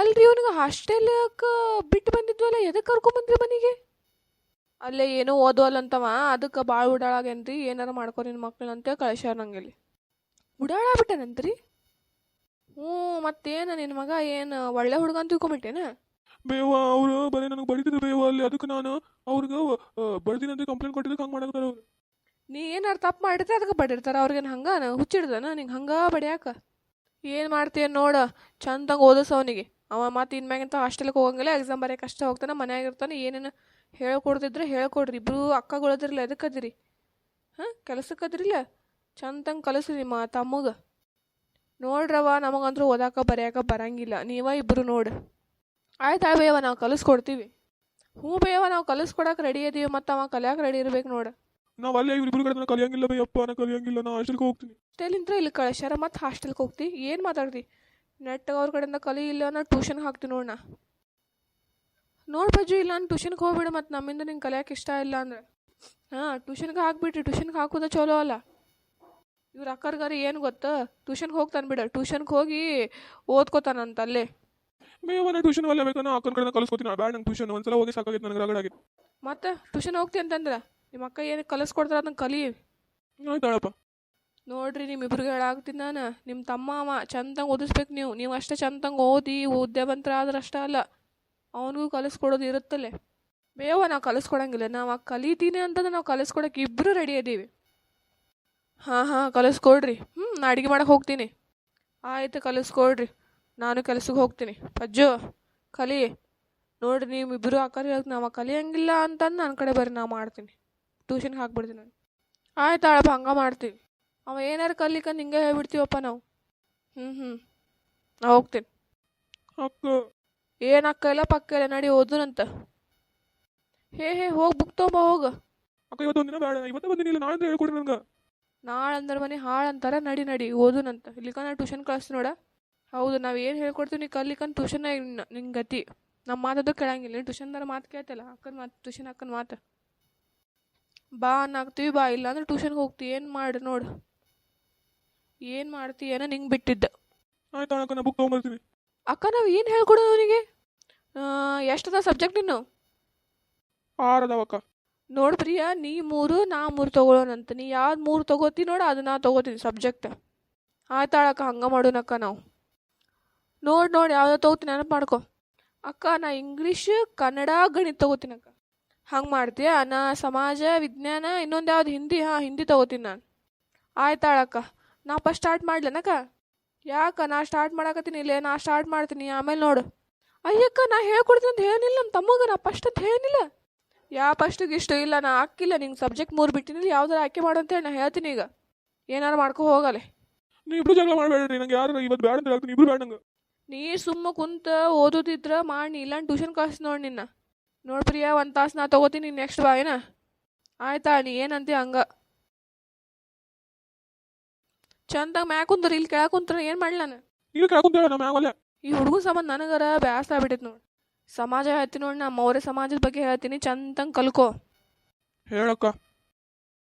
ಅಲ್ರಿ ಇವನಿಗೆ ಹಾಸ್ಟೆಲ್ಕ ಬಿಟ್ಟು ಬಂದಿದ್ವಲ್ಲ ಎದಕ್ಕೆ ಕರ್ಕೊಂಬಂದ್ರಿ ಮನೆಗೆ? ಅಲ್ಲೇ ಏನೋ ಓದೋಲ್ಲಂತವ ಅದಕ್ಕೆ ಭಾಳ ಉಡಾಳಾಗೇನ್ರಿ, ಏನಾರ ಮಾಡ್ಕೊ ನಿನ್ನ ಮಕ್ಳಂತೆ ಕಳ್ಸ್ಯಾರ ನಂಗೆಲ್ಲಿ. ಉಡಾಳ ಬಿಟ್ಟನಂತ್ರಿ? ಹ್ಞೂ, ಮತ್ತೇನು ನಿನ್ನ ಮಗ ಏನು ಒಳ್ಳೆ ಹುಡುಗ ಅಂತ ತಿಳ್ಕೊಂಬಿಟ್ಟೇನ? ಬೇವ ಅವರು ಬರೀ ನನಗೆ ಬಡಿತಿದ್ರು ಬೇವ ಅಲ್ಲಿ, ಅದಕ್ಕೆ ನಾನು ಅವ್ರಿಗೆ ಬಡ್ದಿನಂತೆ ಕಂಪ್ಲೇಂಟ್ ಕೊಟ್ಟಿದ್ದಕ್ಕೆ ಹಂಗೆ ಮಾಡಾಕ್ತಾರೆ ಅವ್ರು. ನೀ ಏನಾರು ತಪ್ಪು ಮಾಡಿದ್ರೆ ಅದಕ್ಕೆ ಬಡಿರ್ತಾರ. ಅವ್ರಿಗೇನು ಹಂಗಾನ ಹುಚ್ಚಿಡ್ದನ ನಿಂಗೆ ಹಂಗ ಬಡಿಯಾಕ? ಏನು ಮಾಡ್ತೀಯ ನೋಡ, ಚಂದಂಗೆ ಓದಿಸ್ ಅವನಿಗೆ. ಅವ ಮತ್ತೆ ಇನ್ಮ್ಯಾಗಿಂತ ಹಾಸ್ಟೆಲ್ಗೆ ಹೋಗಂಗಿಲ್ಲ, ಎಕ್ಸಾಮ್ ಬರೆಯಕ್ಕೆ ಅಷ್ಟೇ ಹೋಗ್ತಾನೆ, ಮನ್ಯಾಗ ಇರ್ತಾನೆ. ಏನೇನು ಹೇಳ್ಕೊಡ್ತಿದ್ರೆ ಹೇಳ್ಕೊಡ್ರಿ, ಇಬ್ರು ಅಕ್ಕಗಳದಿರಲ್ಲ, ಎದಕ್ಕದಿರಿ? ಹಾಂ, ಕೆಲಸಕ್ಕದಿರಿಲ್ಲ, ಚಂದಂಗೆ ಕಲಿಸ್ರಿ ನಿಮ್ಮ ತಮ್ಮಗೆ. ನೋಡ್ರವ, ನಮಗಂತೂ ಓದಾಕ ಬರೆಯಾಕ ಬರಂಗಿಲ್ಲ, ನೀವ ಇಬ್ಬರು ನೋಡು. ಆಯ್ತು ಬೇಯವ, ನಾವು ಕಲಿಸ್ಕೊಡ್ತೀವಿ. ಹ್ಞೂ ಬೇಯವ, ನಾವು ಕಲಿಸ್ಕೊಡಕ್ಕೆ ರೆಡಿ ಇದೀವಿ, ಮತ್ತು ಅವ ಕಲಿಯಾಕೆ ರೆಡಿ ಇರ್ಬೇಕು ನೋಡು. ನಾವು ಅಲ್ಲೇ ಇವ್ರಿಬ್ರು ಕಡೆ ಕಲಿಯಂಗಿಲ್ಲ ಬೇಯಪ್ಪ, ನಾ ಕಲಿಯಂಗಿಲ್ಲ, ನಾ ಹಾಸ್ಟೆಲ್ಗೆ ಹೋಗ್ತೀನಿ. ಹಾಸ್ಟೆಲಿಂದ ಇಲ್ಲಿ ಕಳಿಸ್ಯಾರ, ಮತ್ತು ಹಾಸ್ಟೆಲ್ಗೆ ಹೋಗ್ತಿ? ಏನು ಮಾತಾಡ್ತಿ? ನೆಟ್ಟಾಗ ಅವ್ರ ಕಡೆಯಿಂದ ಕಲಿ ಇಲ್ಲ, ನಾ ಟ್ಯೂಷನ್ಗೆ ಹಾಕ್ತೀನಿ ನೋಡೋಣ. ನೋಡಿ ಬಜ್ಜು, ಇಲ್ಲ ನಾನು ಟ್ಯೂಷನ್ಗೆ ಹೋಗ್ಬಿಡು, ಮತ್ತು ನಮ್ಮಿಂದ ನಿಂಗೆ ಕಲಿಯೋಕೆ ಇಷ್ಟ ಇಲ್ಲ ಅಂದ್ರೆ. ಹಾಂ, ಟ್ಯೂಷನ್ಗೆ ಹಾಕ್ಬಿಟ್ರಿ, ಟ್ಯೂಷನ್ಗೆ ಹಾಕೋದು ಚಲೋ ಅಲ್ಲ. ಇವ್ರ ಅಕ್ಕರ್ಗಾರಿ ಏನು ಗೊತ್ತಾ, ಟ್ಯೂಷನ್ಗೆ ಹೋಗ್ತಾನೆ ಬಿಡ, ಟ್ಯೂಷನ್ಗೆ ಹೋಗಿ ಓದ್ಕೋತಾನಂತ ಅಲ್ಲೇ. ಬೇವ ನಾ ಟ್ಯೂಷನ್ ಅಲ್ಲೇ ಬೇಕಾ, ನಾ ಅಕ್ಕನ ಕಡೆ ಕಲಿಸ್ಕೊತೀನಿ. ಬೇಡ ನಂಗೆ ಟ್ಯೂಷನ್ ಒಂದ್ಸಲ ಹೋಗಿ ಸಾಕಾಗಿತ್ತು ನನಗೆ, ರಗಡಾಗಿತ್ತು. ಮತ್ತೆ ಟ್ಯೂಷನ್ ಹೋಗ್ತಿ ಅಂತಂದ್ರೆ ನಿಮ್ಮ ಅಕ್ಕ ಏನು ಕಲಿಸ್ಕೊಡ್ತಾರ ಅದನ್ನ ಕಲಿ. ಆಯ್ತಾಳಪ್ಪ. ನೋಡ್ರಿ, ನಿಮ್ಮಿಬ್ರಿಗೆ ಹೇಳಾಗ್ತೀನಿ ನಾನು, ನಿಮ್ಮ ತಮ್ಮ ಅವ ಚಂದಂಗೆ ಓದಿಸ್ಬೇಕು. ನೀವು ಅಷ್ಟೇ ಚಂದಂಗೆ ಓದಿ ವಿದ್ಯಾವಂತರ ಆದ್ರೆ ಅಷ್ಟೇ ಅಲ್ಲ, ಅವನಿಗೂ ಕಲಿಸ್ಕೊಡೋದು ಇರುತ್ತಲ್ಲೇ. ಬೇವ ನಾವು ಕಲಿಸ್ಕೊಡಂಗಿಲ್ಲ, ನಾವು ಕಲಿತೀನಿ ಅಂತಂದ್ರೆ ನಾವು ಕಲಿಸ್ಕೊಡಕ್ಕೆ ಇಬ್ಬರು ರೆಡಿ ಇದ್ದೀವಿ. ಹಾಂ ಹಾಂ, ಕಲಿಸ್ಕೊಡ್ರಿ. ನಾ ಅಡುಗೆ ಮಾಡಕ್ಕೆ ಹೋಗ್ತೀನಿ. ಆಯ್ತು, ಕಲಿಸ್ಕೊಡ್ರಿ, ನಾನು ಕೆಲ್ಸಕ್ಕೆ ಹೋಗ್ತೀನಿ. ಪಜ್ಜು ಕಲಿ. ನೋಡ್ರಿ, ನೀವು ಇಬ್ಬರು ಅಕ್ಕ ಹೇಳಕ್ಕೆ ನಾವು ಕಲಿಯಂಗಿಲ್ಲ ಅಂತಂದು ನನ್ನ ಕಡೆ ಬರ್ರಿ, ನಾವು ಮಾಡ್ತೀನಿ, ಟ್ಯೂಷನ್ಗೆ ಹಾಕ್ಬಿಡ್ತೀನಿ ನಾನು. ಆಯ್ತು ಆಳಪ್ಪ, ಹಂಗೆ ಮಾಡ್ತೀವಿ. ಅವ ಏನಾರು ಕಲಿಕಂದು ಹಿಂಗೆ ಹೇಳ್ಬಿಡ್ತೀವಪ್ಪ ನಾವು. ನಾ ಹೋಗ್ತೀನಿ. ಅಕ್ಕ ಏನು ಅಕ್ಕ ಇಲ್ಲ ಪಕ್ಕ ಇಲ್ಲ, ನಡಿ ಓದುನಂತ. ಹೇ ಹೋಗಿ ಬುಕ್ ತೊಗೊಂಬ ಹೋಗ. ಅಕ್ಕ ಇವತ್ತು ಒಂದಿನ ಬೇಡ, ಇವತ್ತೇ ಬಂದಿನಿಲ್ಲ, ನಾಳೆ ಹೇಳ್ಕೊಡ್ರಿ ನನಗೆ. ನಾಳೆ ಅಂದ್ರೆ ಮನೆ ಹಾಳು ಅಂತಾರೆ. ನಡಿ ಓದುನಂತ. ಇಲ್ಲಿಕ ನಾ ಟ್ಯೂಷನ್ ಕಳಿಸ್ತೀನಿ ನೋಡ. ಹೌದು, ನಾವು ಏನು ಹೇಳ್ಕೊಡ್ತೀವಿ ನೀ ಕಲಿಕಂದು ಟ್ಯೂಷನ್ ನಿಂಗೆ ಗತಿ. ನಮ್ಮ ಮಾತದ್ದು ಕೇಳಂಗಿಲ್ಲ, ನೀನು ಟ್ಯೂಷನ್ದಾರ ಮಾತು ಕೇಳ್ತಲ್ಲ, ಅಕ್ಕನ ಮಾತು, ಟ್ಯೂಷನ್ ಅಕ್ಕನ ಮಾತು. ಬಾ ಅನ್ನಾಗ್ತೀವಿ, ಬಾ ಇಲ್ಲ ಅಂದ್ರೆ ಟ್ಯೂಷನ್ಗೆ ಹೋಗ್ತೀವಿ. ಏನು ಮಾಡಿ ನೋಡು, ಏನು ಮಾಡ್ತೀಯೇನೋ ನಿಂಗೆ ಬಿಟ್ಟಿದ್ದ. ಆಯ್ತು ಅಕ್ಕ, ನಾ ಬುಕ್ ತೊಗೊಂಬರ್ತೀನಿ. ಅಕ್ಕ, ನಾವು ಏನು ಹೇಳ್ಕೊಡೋದು ಅವನಿಗೆ? ಎಷ್ಟದ ಸಬ್ಜೆಕ್ಟ್ ಇನ್ನು? 6 ಅದಾವಕ್ಕ. ನೋಡು ಪ್ರಿಯಾ, ನೀ 3 ನಾ 3 ತೊಗೊಳೋಣಂತ. ನೀ ಯಾವ್ದು 3 ತೊಗೋತಿ ನೋಡು, ಅದು ನಾ ತೊಗೋತೀನಿ ಸಬ್ಜೆಕ್ಟ್. ಆಯ್ತಾಳಕ್ಕ, ಹಂಗೆ ಮಾಡೋಣಕ್ಕ ನಾವು. ನೋಡಿ ಯಾವ್ದು ತೊಗೋತೀನಿ ನೆನಪು ಮಾಡ್ಕೊ. ಅಕ್ಕ, ನಾ ಇಂಗ್ಲೀಷ್, ಕನ್ನಡ, ಗಣಿತ ತೊಗೋತೀನಿ ಅಕ್ಕ. ಹಂಗೆ ಮಾಡ್ತೀಯ? ನಾ ಸಮಾಜ ವಿಜ್ಞಾನ, ಇನ್ನೊಂದು ಯಾವ್ದು ಹಿಂದಿ. ಹಾಂ, ಹಿಂದಿ ತೊಗೋತೀನಿ ನಾನು. ಆಯ್ತಾಳಕ್ಕ, ನಾ ಫಸ್ಟ್ ಸ್ಟಾರ್ಟ್ ಮಾಡ್ಲೇನಕ್ಕ? ಯಾಕ, ನಾ ಸ್ಟಾರ್ಟ್ ಮಾಡಾಕತ್ತೀನಿ. ಇಲ್ಲೇ ನಾ ಸ್ಟಾರ್ಟ್ ಮಾಡ್ತೀನಿ, ಆಮೇಲೆ ನೋಡು. ಅಯ್ಯಕ್ಕ, ನಾ ಹೇಳ್ಕೊಡ್ತೀನಿ ಅಂತ ಹೇಳಿಲ್ಲ ನಮ್ಮ ತಮ್ಮಗ, ನಾ ಫಸ್ಟ್ ಅಂತ ಹೇಳಿಲ್ಲ. ಫಸ್ಟಿಗೆ ಇಷ್ಟ ಇಲ್ಲ, ನಾ ಹಾಕಿಲ್ಲ ನಿಂಗೆ ಸಬ್ಜೆಕ್ಟ್ 3 ಬಿಟ್ಟಿನಿಲ್ಲ, ಯಾವ್ದಾರು ಆಯ್ಕೆ ಮಾಡು ಅಂತೇಳಿ ನಾ ಹೇಳ್ತೀನಿ. ಈಗ ಏನಾರು ಮಾಡ್ಕೊ ಹೋಗಲೆ. ನೀವು ಇಬ್ರು ಜಗಳ ಮಾಡಬೇಡ್ರಿ, ನಂಗೆ ಯಾರು ಇವತ್ತು ಬೇಡ ಅಂತ ಹೇಳ್ತೀನಿ, ಇಬ್ರು ಬೇಡ ನಂಗೆ. ನೀ ಸುಮ್ಮ ಕುಂತ ಓದೋದಿದ್ರ ಮಾಡಿ, ಇಲ್ಲ ಟ್ಯೂಷನ್ ಕಳ್ಸಿ ನೋಡಿ ನಿನ್ನ. ನೋಡಿ ಪ್ರಿಯಾ, 1 ತಾಸು ನಾ ತೊಗೋತೀನಿ, ನೆಕ್ಸ್ಟ್ ಬಾ ಏನ. ಆಯ್ತಾ, ನೀ ಏನಂತೀಯ ಹಂಗ. ಚಂದಾಗ ಮ್ಯಾಗ ಕುಂತ್ರ, ಇಲ್ಲಿ ಕೆಳಗೆ ಕುಂತ್ರ ಏನು ಮಾಡ್ಲಿ ನಾನು? ನೀವು ಕೇಳ್ಕೊಂತೇಳ ನಾ ಮ್ಯಾಗಲ್ಲ. ಈ ಹುಡುಗ ಸಂಬಂಧ ನನಗರ ಬ್ಯಾಸರ ಆಗ್ಬಿಟ್ಟೈತೆ ನೋಡಿ. ಸಮಾಜ ಹೇಳ್ತೀನಿ ನೋಡಿ, ನಾ ಮೌರ್ಯ ಸಮಾಜದ ಬಗ್ಗೆ ಹೇಳ್ತೀನಿ, ಚಂದಂಗೆ ಕಲ್ಕೋ. ಹೇಳಕ್ಕ.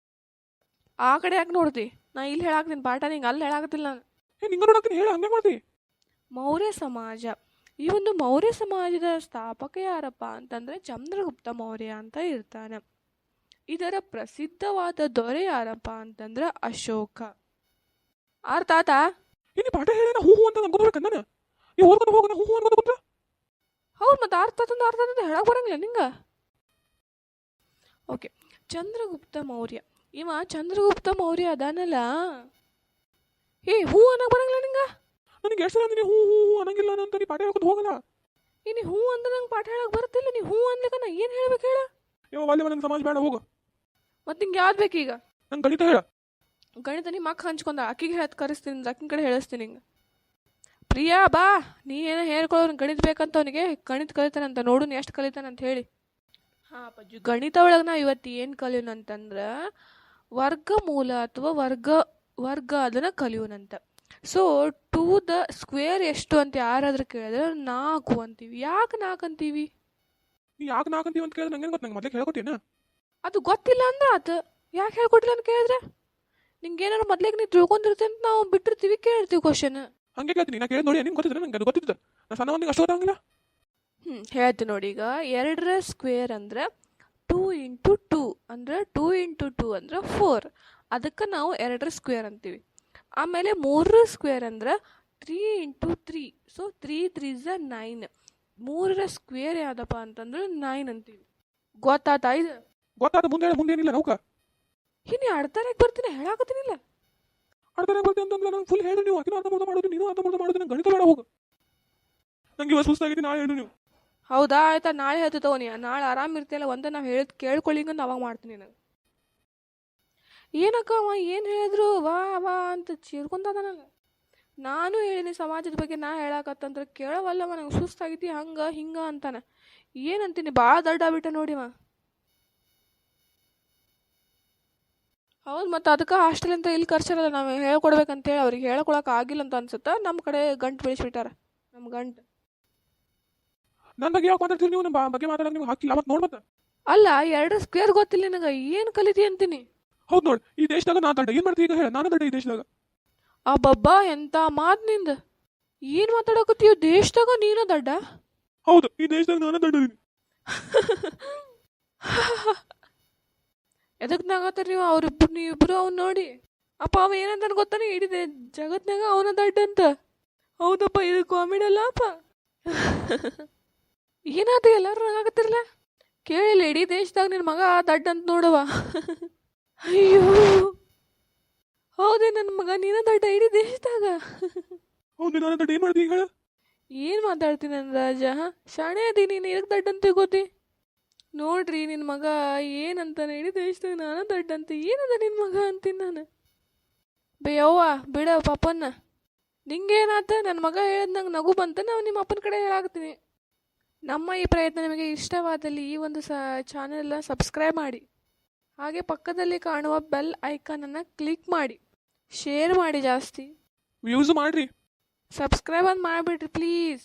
ಆ ಕಡೆ ಯಾಕೆ ನೋಡ್ತಿ? ನಾ ಇಲ್ಲಿ ಹೇಳಾಕ್ತೀನಿ ಪಾಠ, ನಿಂಗೆ ಅಲ್ಲಿ ಹೇಳಾಕತ್ತಿಲ್ಲ ನಾನು. ನಿಂಗೆ ನೋಡಾಕ್ತೀನಿ, ಹೇಳ, ಹಂಗೆ ಮಾಡ್ತಿ. ಮೌರ್ಯ ಸಮಾಜ. ಈ ಒಂದು ಮೌರ್ಯ ಸಮಾಜದ ಸ್ಥಾಪಕ ಯಾರಪ್ಪ ಅಂತಂದರೆ ಚಂದ್ರಗುಪ್ತ ಮೌರ್ಯ ಅಂತ ಇರ್ತಾನೆ. ಇದರ ಪ್ರಸಿದ್ಧವಾದ ದೊರೆ ಯಾರಪ್ಪ ಅಂತಂದ್ರೆ ಅಶೋಕ. ಅರ್ಥ ಆತಾ? ಇನ್ನು ಪಾಠ ಹೇಳಿ ಹೂ ಅಂತ ಅನ್ಕೋಬೇಕಂದ ನಾನು. ನೀವು ಓದ್ಕೊಂಡು ಹೋಗೋಣ, ಹೂ ಅನ್ಕೊಂಡು ಕುಂತ್ರ. ಹೌದು, ಮತ್ತೆ ಅರ್ಥ ಅಂತ ಹೇಳಕ್ ಬರಂಗಿಲ್ಲ ನಿಂಗೆ? ಓಕೆ, ಚಂದ್ರಗುಪ್ತ ಮೌರ್ಯ. ಇವ ಚಂದ್ರಗುಪ್ತ ಮೌರ್ಯ ಅದಾನಲ್ಲ, ಹೂ ಅನ್ನಕ್ ಬರಂಗಿಲ್ಲ ನಿಂಗೆ? ನನಗೆ ಎಷ್ಟು ಸಲ ಹೂ ಅನ್ನಂಗಿಲ್ಲ ಅಂತ ನೀ ಪಾಠ ಹೇಳ್ಕೊಂಡು ಹೋಗಲ್ಲ. ನೀ ಹೂ ಅಂದ್ರೆ ನಂಗೆ ಪಾಠ ಹೇಳಕ್ ಬರುತ್ತಿಲ್ಲ. ನೀ ಹೂ ಅನ್ಲಿಕ್ಕ ನಾ ಏನು ಹೇಳ್ಬೇಕು ಹೇಳ? ಯಾವ ಅಲ್ಲಿ ನಂಗೆ ಸಮಾಜ ಬೇಡ, ಹೋಗು. ಮತ್ತೆ ನಿಂಗೆ ಯಾವ್ದು ಬೇಕೀಗ? ನಂಗೆ ಗಣಿತ ಹೇಳ. ಗಣಿತ ನಿಮ್ಮ ಅಕ್ಕ ಹಂಚ್ಕೊಂಡ, ಅಕ್ಕಿಗೆ ಹೇಳತ್ ಕರೆಸ್ತೀನಿ, ಅಕ್ಕಿನ ಕಡೆ ಹೇಳಿಸ್ತೀನಿ ಹಿಂಗೆ. ಪ್ರಿಯಾ ಬಾ, ನೀ ಏನೋ ಹೇಳ್ಕೊಳ್ಳೋ, ಗಣಿತ ಬೇಕಂತ ಅವನಿಗೆ. ಗಣಿತ ಕಲಿತಾನಂತ, ನೋಡು ಎಷ್ಟು ಕಲಿತಾನಂತ ಹೇಳಿ. ಹಾಂ ಪಜ್ಜು, ಗಣಿತ ಒಳಗೆ ನಾವು ಇವತ್ತು ಏನು ಕಲಿಯೋಣಂತಂದ್ರೆ ವರ್ಗಮೂಲ ಅಥವಾ ವರ್ಗ ಅದನ್ನು ಕಲಿಯೋಣಂತ. ಸೊ 2 ದ ಸ್ಕ್ವೇರ್ ಎಷ್ಟು ಅಂತ ಯಾರಾದ್ರೂ ಕೇಳಿದ್ರೆ 4 ಅಂತೀವಿ. ಯಾಕೆ 4 ಅಂತೀವಿ? ನೀ ಯಾಕೆ 4 ಅಂತೀವಿ ಅಂತ ಕೇಳಿದ್ರೆ ನಂಗೆ ಗೊತ್ತು, ನಂಗೆ ಮೊದಲೇ ಹೇಳ್ಕೊಟ್ಟೇನ. ಅದು ಗೊತ್ತಿಲ್ಲ ಅಂದ್ರೆ ಆತು. ಯಾಕೆ ಹೇಳ್ಕೊಟ್ಟಿಲ್ಲ ಅಂತ ಕೇಳಿದ್ರೆ ನಿಂಗೆ ಏನಾರು ಮೊದ್ಲಿಗೆ ನೀ ತಿಳ್ಕೊಂಡಿರ್ತೀವಿ ಅಂತ ನಾವು ಬಿಟ್ಟಿರ್ತೀವಿ, ಕೇಳಿರ್ತೀವಿ ಕ್ವಶನ್. ಹಂಗೆ ಕೇಳ್ತೀನಿ, ನಾ ಕೇಳಿ ನೋಡಿ ನಿಮ್ಗೆ ಗೊತ್ತಿದ್ರೆ ನಂಗೆ ಅದು ಗೊತ್ತಿತ್ತು. ನಾ ಸಣ್ಣ ಮಂದಿಗೆ ಅಷ್ಟು ಗೊತ್ತಾಗಂಗಿಲ್ಲ. ಹೇಳ್ತೀನಿ ನೋಡಿ. ಈಗ 2ರ ಸ್ಕ್ವೇರ್ ಅಂದ್ರೆ 2 ಇಂಟು 2 ಅಂದ್ರೆ 2 ಇಂಟು 2 ಅಂದ್ರೆ 4. ಅದಕ್ಕೆ ನಾವು 2ರ ಸ್ಕ್ವೇರ್ ಅಂತೀವಿ. ಆಮೇಲೆ 3ರ ಸ್ಕ್ವೇರ್ ಅಂದ್ರೆ 3 ಇಂಟು 3. ಸೊ 3 3 ಝ 9. 3ರ ಸ್ಕ್ವೇರ್ ಯಾವುದಪ್ಪ ಅಂತಂದ್ರೆ 9 ಅಂತೀವಿ. ಗೊತ್ತಾತಾ ಇದು? ಗೊತ್ತಾದ ಮುಂದೆ ಹೇಳ, ಮುಂದೆ ಏನಿಲ್ಲ ನೌಕ ಇನ್ನು ಅಡ್ತಾರಾಗ ಬರ್ತೀನಿ ಹೇಳಾಕತ್ತೀನಿಲ್ಲ. ಅಡ್ತಾರೆ ಬರ್ತೀನಿ ಅಂತಂದ್ರೆ ನಂಗೆ ಫುಲ್ ಹೇಳಿ ನೀವು. ಆಕಿನೂ ಅರ್ಧ ಮುರ್ಧ ಮಾಡೋದು, ನೀನು ಅರ್ಧ ಮುರ್ಧ ಮಾಡೋದು. ನಂಗೆ ಗಣಿತ ಬೇಡ, ಹೋಗು. ನಂಗೆ ಇವಾಗ ಸುಸ್ತಾಗೈತಿ, ನಾಳೆ ಹೇಳು ನೀವು. ಹೌದಾ, ಆಯ್ತಾ, ನಾಳೆ ಹೇಳ್ತು ತಗೋನಿ. ನಾಳೆ ಆರಾಮ್ ಇರ್ತಿಯಲ್ಲ, ಒಂದೇ ನಾವು ಹೇಳಿದ್ ಕೇಳ್ಕೊಳ್ಳಿಂಗಂದು ಅವಾಗ ಮಾಡ್ತೀನಿ ನನಗೆ. ಏನಕ್ಕ ಅವ ಏನು ಹೇಳಿದ್ರು ವಾ ವಾ ಅಂತ ಚೀರ್ಕೊಂತದ ನಂಗೆ. ನಾನು ಹೇಳಿನಿ ಸಮಾಜದ ಬಗ್ಗೆ, ನಾ ಹೇಳಾಕತ್ತಂದ್ರೆ ಕೇಳವಲ್ಲವ. ನಂಗೆ ಸುಸ್ತಾಗೈತಿ ಹಂಗೆ ಹಿಂಗೆ ಅಂತಾನೆ. ಏನಂತೀನಿ, ಭಾಳ ದೊಡ್ಡ ಆಗ್ಬಿಟ್ಟ ನೋಡಿವ. ಹೌದು, ಮತ್ತು ಅದಕ್ಕೆ ಹಾಸ್ಟೆಲಿಂದ ಇಲ್ಲಿ ಕರ್ಸಿರಲ್ಲ, ನಾವು ಹೇಳ್ಕೊಡ್ಬೇಕಂತೇಳಿ. ಅವ್ರಿಗೆ ಹೇಳ್ಕೊಳಕ್ಕೆ ಆಗಿಲ್ಲ ಅಂತ ಅನ್ಸುತ್ತೆ. ನಮ್ಮ ಕಡೆ ಗಂಟು ಬೆಳೆಸ್ಬಿಟ್ಟಾರ. ನಮ್ಮ ಗಂಟು ನನ್ನ ಬಗ್ಗೆ ಯಾಕೆ ಮಾತಾಡ್ತೀರಿ ನೀವು? ನಮ್ಮ ಬಗ್ಗೆ ಮಾತಾಡೋಕೆ ನಿಮ್ಗೆ ಹಾಕಿಲ್ಲ. ಮತ್ತೆ ನೋಡ್ ಮತ್ತೆ. ಅಲ್ಲ, 2 ಸ್ಕ್ವೇರ್ ಗೊತ್ತಿಲ್ಲ ನನಗೆ, ಏನು ಕಲಿತಿ ಅಂತೀನಿ. ಹೌದು ನೋಡಿ, ಈ ದೇಶದಾಗ ನಾ ದಡ್ಡ. ಏನು ಮಾಡ್ತೀವಿ ಈಗ ಹೇಳ? ನಾನು ದಡ್ಡ ಈ ದೇಶದಾಗ. ಅಬ್ಬಬ್ಬಾ, ಎಂತ ಮಾತು ನಿಂದ. ಏನು ಮಾತಾಡಕತ್ತೀವಿ? ದೇಶದಾಗ ನೀನು ದಡ್ಡ? ಹೌದು, ಈ ದೇಶದಾಗ ನಾನು ದಡ್ಡದೀನಿ. ಎದಕ್ಕೆ ನಾಗತ್ತೀರಿ ನೀವು? ನೀವಿಬ್ರು ಅವ್ನು ನೋಡಿ. ಅಪ್ಪ ಅವ ಏನಂತ ಗೊತ್ತಾನೆ, ಇಡೀ ಜಗತ್ನಾಗ ಅವನ ದಡ್ಡ ಅಂತ. ಹೌದಪ್ಪ, ಇದು ಕಾಮಿಡಿ ಅಲ್ಲ ಅಪ್ಪ. ಏನಾದ ಎಲ್ಲರೂ ನಗಾಕತ್ತಿರಲ್ಲ? ಕೇಳಿಲ್ಲ, ಇಡೀ ದೇಶದಾಗ ನಿನ್ನ ಮಗ ದಡ್ಡ ಅಂತ ನೋಡವ. ಅಯ್ಯೋ, ಹೌದೇ ನನ್ನ ಮಗ ನೀನ ದಡ್ಡ ಇಡೀ ದೇಶದಾಗ? ಹೌದು, ನಾನು ದಡ್ಡ. ಏನು ಮಾಡ್ತೀವಿ ಹೇಳ? ಏನು ಮಾತಾಡ್ತೀನಿ ನನ್ನ ರಾಜ? ಶಾಣೆ ಅದಿ ನೀನು, ಇದಕ್ಕೆ ದಡ್ಡ ಅಂತ ಗೊತ್ತಿ? ನೋಡ್ರಿ ನಿನ್ನ ಮಗ ಏನಂತಾನೆ, ಇಡೀ ದೇಶದಾಗ ನಾನು ದಡ್ಡ ಅಂತ. ಏನದ ನಿನ್ನ ಮಗ ಅಂತೀನಿ ನಾನು. ಬೇಯವ್ವ ಬಿಡ ಪಾಪನ್ನ. ನಿಂಗೇನಾತ? ನನ್ನ ಮಗ ಹೇಳಿದ್ ನಂಗೆ ನಗು ಬಂತ, ನಾವು ನಿಮ್ಮ ಅಪ್ಪನ ಕಡೆ ಹೇಳಾಕ್ತೀನಿ. ನಮ್ಮ ಈ ಪ್ರಯತ್ನ ನಿಮಗೆ ಇಷ್ಟವಾದಲ್ಲಿ ಈ ಒಂದು ಚಾನೆಲ್ನ ಸಬ್ಸ್ಕ್ರೈಬ್ ಮಾಡಿ. ಹಾಗೆ ಪಕ್ಕದಲ್ಲಿ ಕಾಣುವ ಬೆಲ್ ಐಕಾನನ್ನು ಕ್ಲಿಕ್ ಮಾಡಿ. ಶೇರ್ ಮಾಡಿ ಜಾಸ್ತಿ. ವ್ಯೂಸ್ ಮಾಡ್ರಿ. ಸಬ್ಸ್ಕ್ರೈಬ್ ಅಂತ ಮಾಡಿಬಿಡ್ರಿ ಪ್ಲೀಸ್.